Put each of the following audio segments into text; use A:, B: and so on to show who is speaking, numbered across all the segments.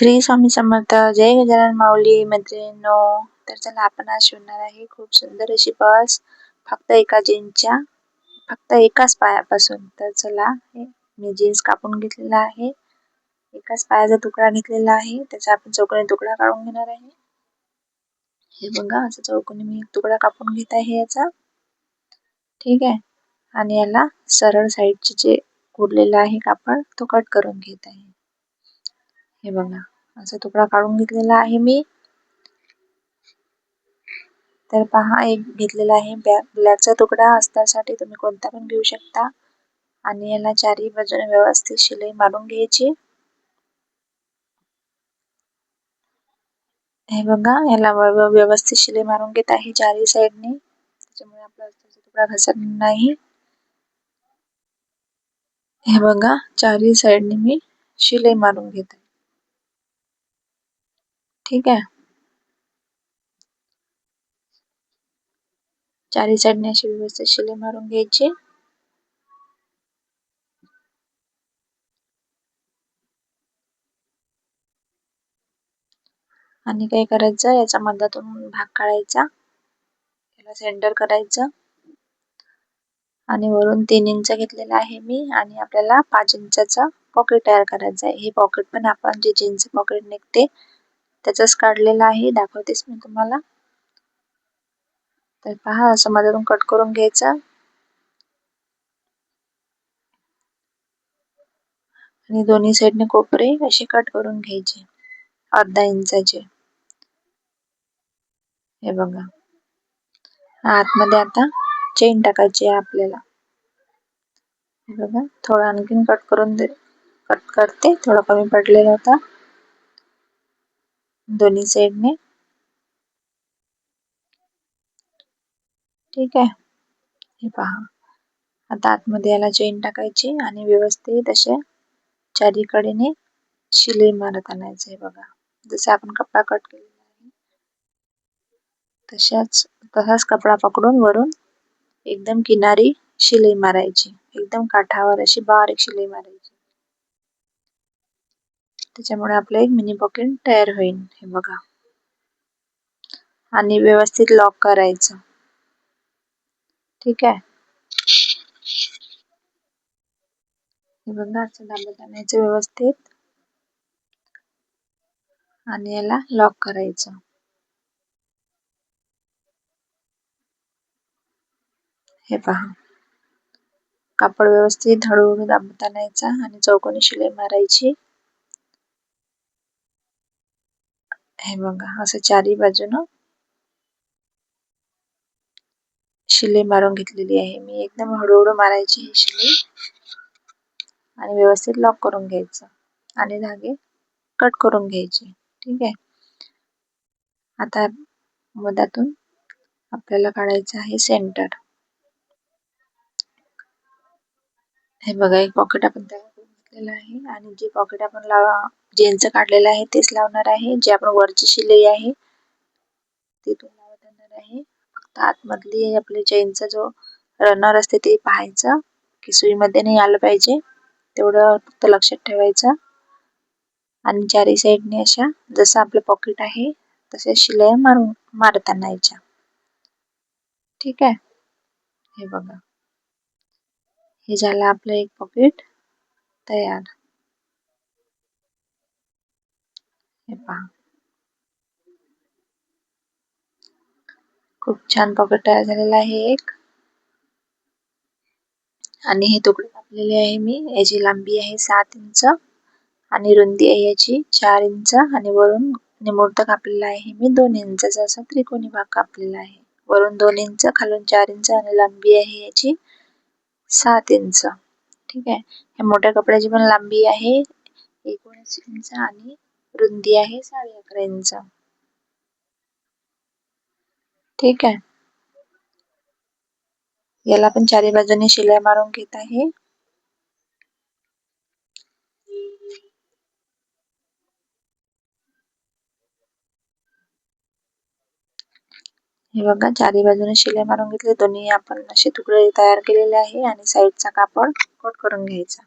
A: श्री स्वामी समर्थ. जय गजानन माऊली. मैत्रिणींनो, तर चला आपण आज शिवणार आहे खूप सुंदर अशी पर्स, फक्त एकाच पायापासून. तर चला, मी जीन्स कापून घेतलेला आहे, एकाच पायाचा तुकडा घेतलेला आहे, त्याचा आपण चौकोनी तुकडा काढून घेणार आहे. हे बघा, असं चौकोनी मी एक तुकडा कापून घेत आहे याचा. ठीक आहे. आणि याला सरळ साईडचे जे उरलेला आहे कापड तो कट करून घेत आहे. हे बघा, असा तुकडा काढून घेतलेला आहे मी. तर पहा, एक घेतलेला आहे ब्लॅकचा तुकडा. अस्तरसाठी तुम्ही कोणता पण घेऊ शकता. आणि याला चारही बाजूने व्यवस्थित शिलाई मारून घ्यायची. हे बघा, याला व्यवस्थित शिलाई मारून घेत आहे चारही साईडने, त्याच्यामुळे आपला अस्तरचा तुकडा घसरणार नाही. हे बघा, चारही साईडने मी शिलाई मारून घेत आहे. ठीक आहे. चारही साईडने अशी व्यवस्थित शिलाई मारून घ्यायची. आणि काय करायचं, याचा मधातून भाग काढायचा, याला सेंटर करायचं. आणि वरून 3 इंच घेतलेला आहे मी. आणि आपल्याला 5 इंचाचा पॉकेट तयार करायचं आहे. हे पॉकेट पण आपण जे जीन्सचे पॉकेट निघते त्याचंच काढलेलं आहे, दाखवतेच मी तुम्हाला. तर पहा, असं मधातून कट करून घ्यायचं. आणि दोन्ही साईडने कोपरे असे कट करून घ्यायचे, अर्धा इंचाचे. हे बघा, आतमध्ये आता चेन टाकायची आहे आपल्याला. हे बघा, थोडं आणखीन कट करते, थोडा कमी पडलेला होता दोन्ही साईडने. ठीक आहे. हे पहा, आता आतमध्ये याला चेन टाकायची आणि व्यवस्थित अशा चारीकडेने शिलाई मारत आणायचं. आहे बघा, जसं आपण कपडा कट केलेला आहे तसाच कपडा पकडून वरून एकदम किनारी शिलाई मारायची, एकदम काठावर अशी बारीक शिलाई मारायची. त्याच्यामुळे आपलं एक मिनी पॉकेट तयार होईल. हे बघा, आणि व्यवस्थित लॉक करायचं. ठीक आहे. हे बघा, असं दाबत आणायचं व्यवस्थित आणि याला लॉक करायचं. हे पहा, कापड व्यवस्थित हळूहळू दाबत आणायचा आणि चौकोनी शिलाई मारायची. हे बघा, असं चारही बाजूनं शिलाई मारून घेतलेली आहे मी. एकदम हळूहळू मारायची ही शिलाई आणि व्यवस्थित लॉक करून घ्यायचं आणि धागे कट करून घ्यायचे. ठीक आहे. आता मधातून आपल्याला काढायचं आहे सेंटर. हे बघा, एक पॉकेट आपण तयार करून घेतलेलं आहे. आणि जे पॉकेट आपण जेनचं काढलेलं आहे तेच लावणार आहे. जे आपण वरची शिलाई आहे तिथून लावत येणार आहे. फक्त आतमधली आपली चेनचा जो रनर असते ते पाहायचं की सुईमध्ये नाही आलं पाहिजे, तेवढं फक्त लक्षात ठेवायचं. आणि चारही साईडने अशा जसं आपलं पॉकेट आहे तसे शिलाई मारत आणायच्या. ठीक आहे. हे बघा, हे झालं आपलं एक पॉकेट तयार. हे पहा, खूप छान पॉकेट तयार झालेलं आहे एक. आणि हे तुकडे कापलेले आहे मी. याची लांबी आहे 7 इंच आणि रुंदी आहे याची 4 इंच. आणि वरून निमुळता कापलेला आहे मी 2 इंचाचा, असा त्रिकोणी भाग कापलेला आहे. वरून 2 इंच, खालून 4 इंच आणि लांबी आहे याची 7 इंच. ठीक आहे. या मोठ्या कपड्याची पण लांबी आहे 19 इंच आणि रुंदी आहे 11.5 इंच. ठीक आहे. याला पण चारी बाजूने शिलाई मारून घेत आहे. हे बघा, चारी बाजूने शिलाई मारून घेतले. दोन्ही आपण असे तुकडे तयार केलेले आहे आणि साईडचा कापड कट करून घ्यायचा.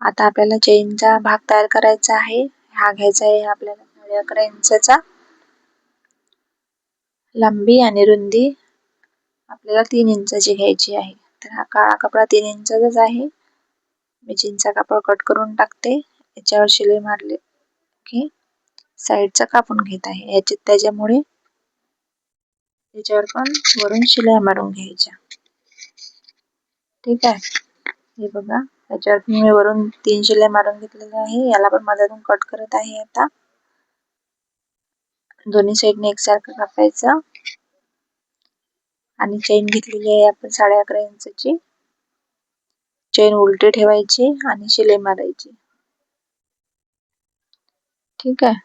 A: आता आपल्याला चेनचा भाग तयार करायचा आहे. हा घ्यायचा आहे आपल्याला 11.5 इंचचा. लांबी आणि रुंदी आपल्याला 3 इंचाची घ्यायची आहे. तर हा काळा कपडा 3 इंचाचाच आहे. मी चीनचा कापड कट करून टाकते. याच्यावर शिलाई मारली की साईडचा कापून घेत आहे. त्याच्यामुळे याच्यावर पण वरून शिलाई मारून घ्यायच्या. ठीक आहे. हे बघा, याच्यावर मी वरून 3 शिलाई मारून घेतलेल्या आहे. याला पण मधातून कट करत आहे आता. दोन्ही साईडने एकसारखं कापायचं आणि चेन घेतलेली आहे आपण 11.5 इंचची. चेन उलटी ठेवायची आणि शिलाई मारायची. ठीक आहे.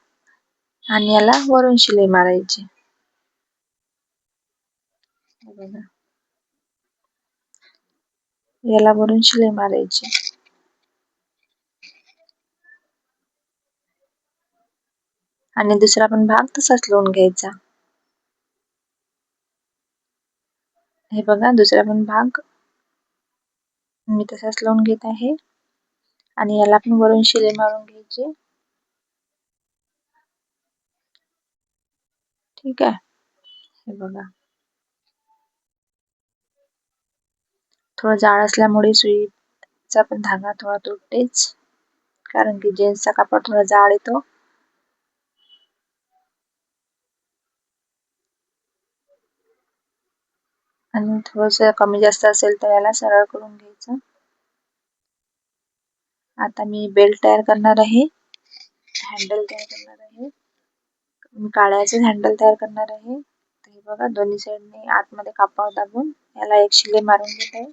A: आणि याला वरून शिलाई मारायची. बघा, याला वरून शिलाई मारायची. आणि दुसरा पण भाग तसाच लावून घ्यायचा. हे बघा, दुसरा पण भाग मी तसाच लावून घेत आहे. आणि याला पण वरून शिलाई मारून घ्यायची. ठीक आहे. हे बघा, थोडं जाड असल्यामुळे सुईचा पण धागा थोडा तुटतेच, कारण की जेन्सचा कापड थोडा जाड येतो. आणि थोडस कमी जास्त असेल तर याला सरळ करून घ्यायचं. आता मी बेल्ट तयार करणार आहे. हँडल तयार करणार आहे. मी काळ्याचे हँडल तयार करणार आहे. हे बघा, दोन्ही साईडने आतमध्ये कापड दाबून याला एक शिलाई मारून घेत आहे.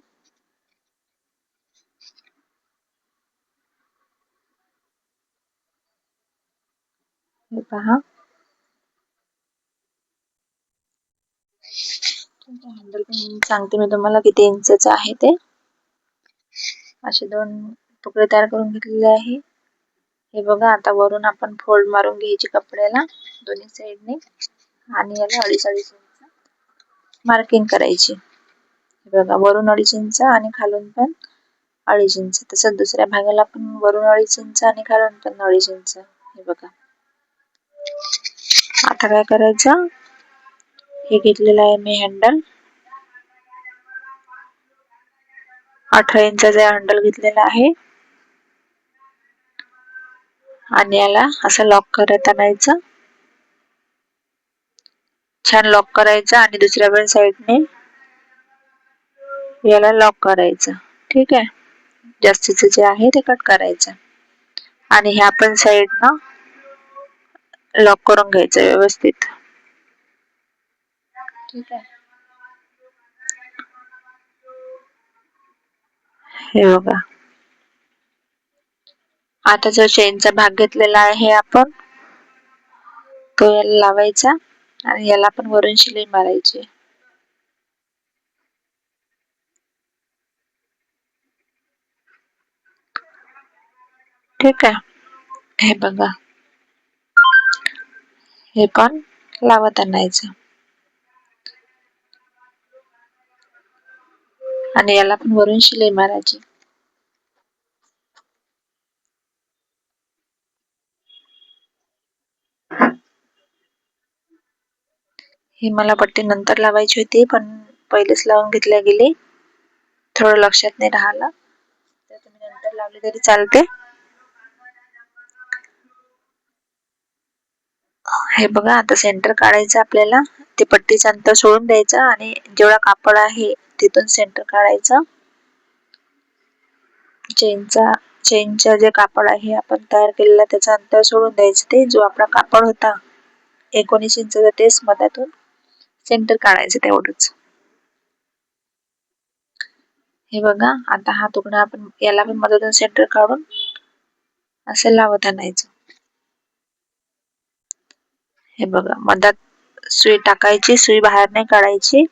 A: हे पहा, हँडल पण सांगते मी तुम्हाला किती इंचचं आहे ते. असे 2 तुकडे तयार करून घेतलेले आहे. हे बघा, आता वरून आपण फोल्ड मारून घ्यायची कपड्याला दोन्ही साईडने आणि याला 2.5 इंच मार्किंग करायची. हे बघा, वरून 2.5 इंच आणि खालून पण 2.5 इंच. तसंच दुसऱ्या भागाला पण वरून 2.5 इंच आणि खालून पण 2.5 इंच. हे बघा, आता काय करायचं, हे घेतलेलं आहे मी हँडल. 18 इंचाचा हँडल घेतलेला आहे. आणि याला असं लॉक करत आणायचं. छान लॉक करायचं आणि दुसऱ्या पण साईडने याला लॉक करायचं. ठीक आहे. जास्तीचं जे आहे ते कट करायचं आणि ह्या पण साईडनं लॉक करून घ्यायचं व्यवस्थित. ठीक आहे. हे बघा, आता जो चेनचा भाग घेतलेला आहे आपण, तो याला लावायचा आणि याला पण वरून शिलाई मारायची. ठीक आहे. हे बघा, हे पण लावत आणायचं आणि याला पण वरून शिलाई मारायची. ही मला पट्टी नंतर लावायची होती, पण पहिलेच लावून घेतल्या गेली. थोडं लक्षात नाही राहिलं, तर तुम्ही नंतर लावली तरी चालते. हे बघा, आता सेंटर काढायचं आपल्याला. ते पट्टीचं अंतर सोडून द्यायचं आणि जेवढा कापड आहे तिथून सेंटर काढायचं. चेनचं जे कापड आहे आपण तयार केलेला त्याचं अंतर सोडून द्यायचं. ते जो आपला कापड होता 19 इंचचा, तेच मधातून सेंटर काढायचं तेवढंच. हे बघा, आता हा तुकडा आपण याला पण मधातून सेंटर काढून असं लावत आणायचं. हे बघा, मधात सुई टाकायची, सुई बाहेर नाही काढायची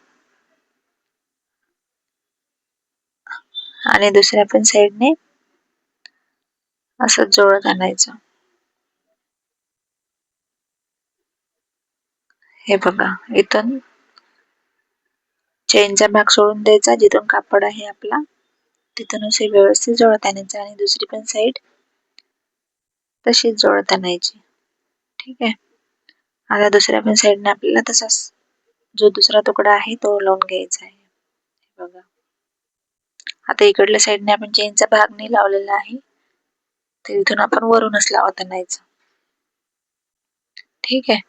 A: आणि दुसऱ्या पण साईडने असं जोडत आणायचं. हे बघा, इथून चेनचा भाग सोडून द्यायचा जिथून कापड आहे आपला. तिथून असे व्यवस्थित जोडत आणायचं आणि दुसरी पण साईड तशीच जोडत आणायची. ठीक आहे. आता दुसऱ्या पण साईडने आपल्याला तसाच जो दुसरा तुकडा आहे तो लावून घ्यायचा आहे. बघा, आता इकडल्या साईडने आपण चेनचा भाग नाही लावलेला आहे, तर इथून आपण वरूनच लावत आणायचं. ठीक आहे.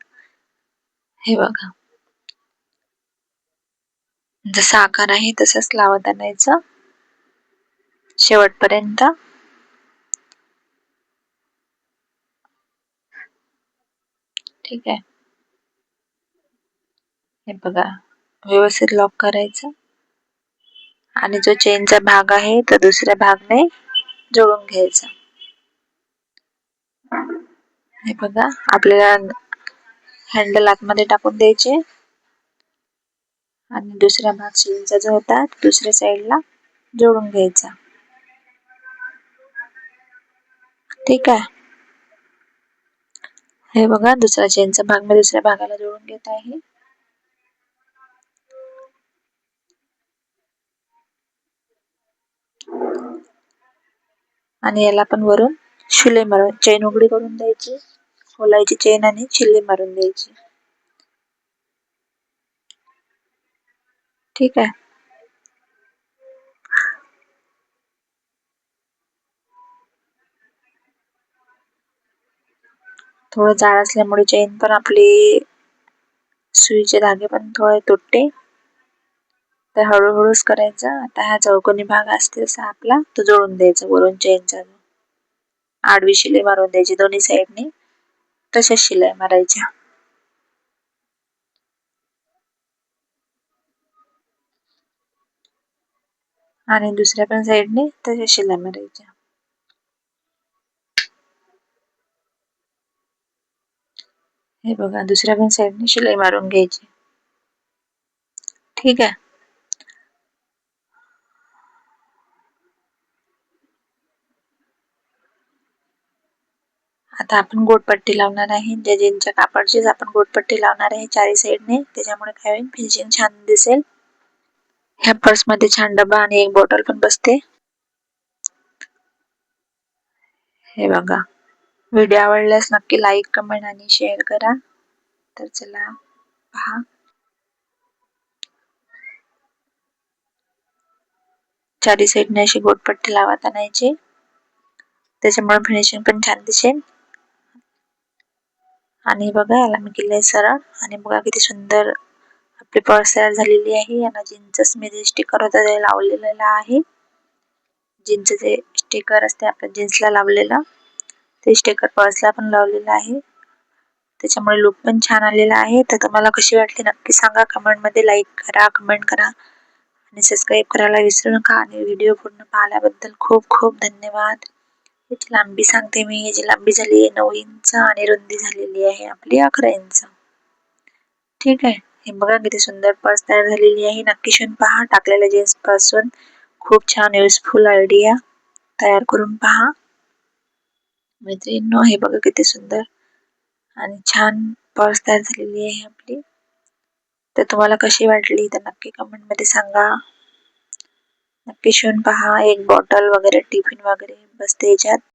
A: हे बघा, जसा आकार आहे तसंच लावत आणायचं शेवटपर्यंत. ठीक आहे. हे बघा, व्यवस्थित लॉक करायचं आणि जो चेनचा भाग आहे तो दुसऱ्या भागने जोडून घ्यायचा. हे बघा, आपल्याला हँडल आतमध्ये टाकून द्यायचे आणि दुसरा भाग चेनचा जो होता दुसऱ्या साईडला जोडून घ्यायचा. ठीक आहे. हे बघा, दुसरा चेनचा भाग मी दुसऱ्या भागाला जोडून घेत आहे. आणि याला पण वरून शिलाई मारून चेन उघडी करून द्यायची, खोलायची चेन आणि शिलाई मारून द्यायची. ठीक आहे. थोडं जाड असल्यामुळे चेन पण आपली सुईचे धागे पण थोडे तुटते, तर हळूहळूच करायचं. आता हा चौकोनी भाग असते तसा आपला तो जोडून द्यायचा वरून चेनचा. आडवी शिलाई मारून द्यायची दोन्ही साईडने, तशाच शिलाई मारायच्या आणि दुसऱ्या पण साईडने तशाच शिलाई मारायच्या. हे बघा, दुसऱ्या पण साईडने शिलाई मारून घ्यायची. ठीक आहे. आता आपण गोटपट्टी लावणार आहे. ज्या जेनच्या कापडचीच आपण गोटपट्टी लावणार आहे चारी साईडने, त्याच्यामुळे काय होईल, फिनिशिंग छान दिसेल. ह्या पर्स मध्ये छान डबा आणि एक बॉटल पण बसते. हे बघा, व्हिडिओ आवडल्यास नक्की लाईक, कमेंट आणि शेअर करा. तर चला पहा. चारी साईडने अशी गोटपट्टी लावत आणायची, त्याच्यामुळे फिनिशिंग पण छान दिसेल. आणि बघा, याला मी केलंय सरळ आणि बघा किती सुंदर आपली पर्स तयार झालेली आहे. याला जीन्सच मी जे स्टिकर होतं ते लावलेलं आहे. जीन्सचं जे स्टिकर असते आपल्या जीन्सला लावलेलं, ते स्टिकर पर्सला पण लावलेलं आहे. त्याच्यामुळे लुक पण छान आलेला आहे. तर तुम्हाला कशी वाटली नक्की सांगा कमेंटमध्ये. लाईक करा, कमेंट करा आणि सबस्क्राईब करायला विसरू नका. आणि व्हिडिओ पूर्ण पाहिल्याबद्दल खूप खूप धन्यवाद. याची लांबी सांगते मी. याची लांबी झाली आहे 9 इंच आणि रुंदी झालेली आहे आपली 11 इंच. ठीक आहे. हे बघा किती सुंदर पर्स तयार झालेली आहे. नक्की शिवून पहा. टाकलेल्या जीन्स पासून खूप छान युजफुल आयडिया तयार करून पहा मैत्रिणींनो. हे बघा किती सुंदर आणि छान पर्स तयार झालेली आहे आपली. तर तुम्हाला कशी वाटली तर नक्की कमेंट मध्ये सांगा. नक्की शिवून पहा. एक बॉटल वगैरे टिफिन वगैरे बसते याच्यात.